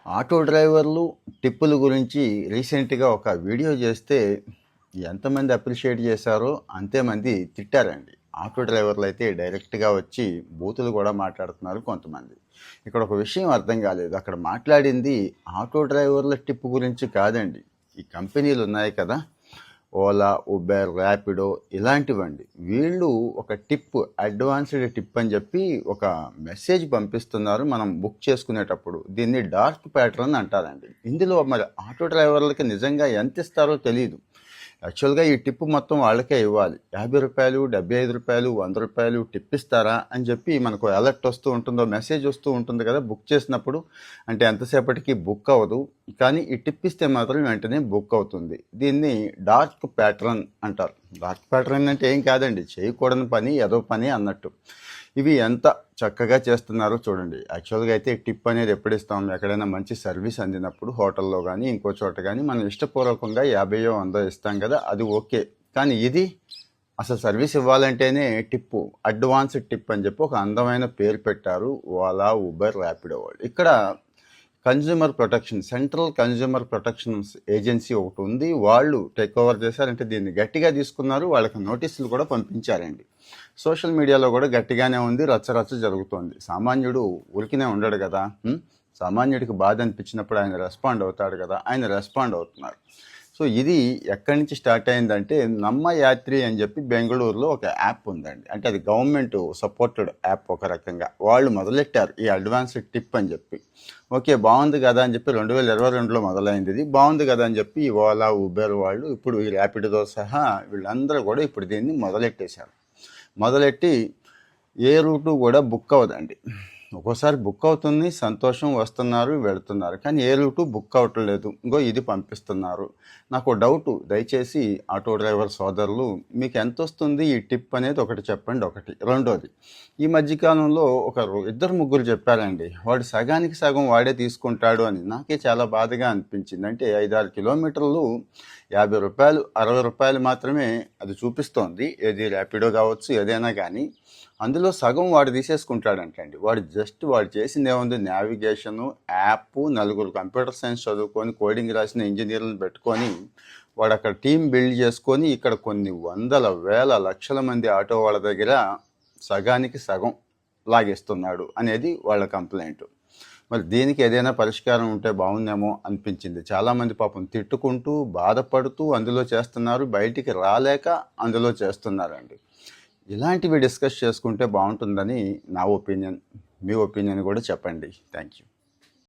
Auto డ్రైవర్లు టిప్పుల గురించి రీసెంట్‌గా ఒక వీడియో చేస్తే ఎంతమంది అప్రిషియేట్ చేశారో అంతేమంది తిట్టారండి. ఆటో డ్రైవర్లయితే డైరెక్ట్‌గా వచ్చి బూతులు కూడా మాట్లాడుతున్నారు కొంతమంది. ఇక్కడ ఒక విషయం అర్థం కాలేదు. అక్కడ మాట్లాడింది ఆటో డ్రైవర్ల టిప్ గురించి కాదండి. ఈ కంపెనీలు ఉన్నాయి కదా! ఓలా, ఉబెర్, ర్యాపిడో ఇలాంటివండి. వీళ్ళు ఒక టిప్, అడ్వాన్స్డ్ టిప్ అని చెప్పి ఒక మెసేజ్ పంపిస్తున్నారు మనం బుక్ చేసుకునేటప్పుడు. దీన్ని డార్క్ ప్యాటర్న్ అంటారండి. ఇందులో మరి ఆటో డ్రైవర్లకి నిజంగా ఎంత ఇస్తారో తెలీదు. యాక్చువల్గా ఈ టిప్ మొత్తం వాళ్ళకే ఇవ్వాలి. రూ. 50, రూ. 75, రూ. 100 టిప్ ఇస్తారా అని చెప్పి మనకు అలర్ట్ వస్తూ ఉంటుందో, మెసేజ్ వస్తూ ఉంటుంది కదా బుక్ చేసినప్పుడు. అంటే ఎంతసేపటికి బుక్ అవ్వదు, కానీ ఈ టిప్ ఇస్తే మాత్రం వెంటనే బుక్ అవుతుంది. దీన్ని డార్క్ ప్యాటర్న్ అంటారు. డార్క్ ప్యాటర్న్ అంటే ఏం కాదండి, చేయకూడని పని, ఏదో పని అన్నట్టు. ఇవి ఎంత చక్కగా చేస్తున్నారో చూడండి. యాక్చువల్గా అయితే టిప్ అనేది ఎప్పుడు ఇస్తాం? ఎక్కడైనా మంచి సర్వీస్ అందినప్పుడు, హోటల్లో కానీ ఇంకో చోట కానీ మనం ఇష్టపూర్వకంగా 50 100 ఇస్తాం కదా, అది ఓకే. కానీ ఇది అసలు సర్వీస్ ఇవ్వాలంటేనే టిప్పు, అడ్వాన్స్డ్ టిప్ అని చెప్పి ఒక అందమైన పేరు పెట్టారు ఓలా, ఉబర్, ర్యాపిడో వాళ్ళు. ఇక్కడ consumer protection, central consumer protection agency ఒకటి ఉంది. వాళ్ళు టేక్ ఓవర్ చేశారంటే దీన్ని గట్టిగా తీసుకున్నారు. వాళ్ళకి నోటీసులు కూడా పంపించారండి. సోషల్ మీడియాలో కూడా గట్టిగానే ఉంది, రచ్చరచ్చ జరుగుతోంది. సామాన్యుడు ఉరికినే ఉండడు కదా. సామాన్యుడికి బాధ అనిపించినప్పుడు ఆయన రెస్పాండ్ అవుతాడు కదా, ఆయన రెస్పాండ్ అవుతున్నారు. సో ఇది ఎక్కడి నుంచి స్టార్ట్ అయిందంటే, నమ్మ యాత్రి అని చెప్పి బెంగళూరులో ఒక యాప్ ఉందండి. అంటే అది గవర్నమెంట్ సపోర్టెడ్ యాప్ ఒక రకంగా. వాళ్ళు మొదలెట్టారు ఈ అడ్వాన్స్డ్ టిప్ అని చెప్పి. ఓకే, బాగుంది కదా అని చెప్పి 2022లో మొదలైంది. ఇది బాగుంది కదా అని చెప్పి ఓలా, ఉబెర్ వాళ్ళు ఇప్పుడు ఈ ర్యాపిడ్తో సహా వీళ్ళందరూ కూడా ఇప్పుడు దీన్ని మొదలెట్టేశారు. మొదలెట్టి ఏ రూటు కూడా బుక్ అవ్వదండి. ఒక్కోసారి బుక్ అవుతుంది, సంతోషం, వస్తున్నారు, వెళుతున్నారు, కానీ ఏ రూటు బుక్ అవ్వట్లేదు. ఇంకో ఇది పంపిస్తున్నారు. నాకు డౌటు, దయచేసి ఆటో డ్రైవర్ సోదరులు, మీకు ఎంత వస్తుంది ఈ టిప్ అనేది ఒకటి చెప్పండి. ఒకటి. రెండోది, ఈ మధ్యకాలంలో ఇద్దరు ముగ్గురు చెప్పారండి, వాడు సగానికి సగం వాడే తీసుకుంటాడు అని. నాకే చాలా బాధగా అనిపించింది. అంటే 5-6 కిలోమీటర్లు రూ. 50, రూ. 60 మాత్రమే అది చూపిస్తోంది. ఏది ర్యాపిడో కావచ్చు, ఏదైనా కానీ. అందులో సగం వాడు తీసేసుకుంటాడంటండి. వాడు చేసింది ఏముంది? నావిగేషను, యాప్, నలుగురు కంప్యూటర్ సైన్స్ చదువుకొని కోడింగ్ రాసిన ఇంజనీర్లను పెట్టుకొని వాడు అక్కడ టీం బిల్డ్ చేసుకొని ఇక్కడ కొన్ని వందల వేల లక్షల మంది ఆటో వాళ్ళ దగ్గర సగానికి సగం లాగేస్తున్నాడు అనేది వాళ్ళ కంప్లైంట్. మరి దీనికి ఏదైనా పరిష్కారం ఉంటే బాగుందేమో అనిపించింది. చాలామంది పాపం తిట్టుకుంటూ, బాధపడుతూ అందులో చేస్తున్నారు, బయటికి రాలేక అందులో చేస్తున్నారండి. ఇలాంటివి డిస్కస్ చేసుకుంటే బాగుంటుందని నా ఒపీనియన్. మీ ఒపీనియన్ కూడా చెప్పండి. Thank you.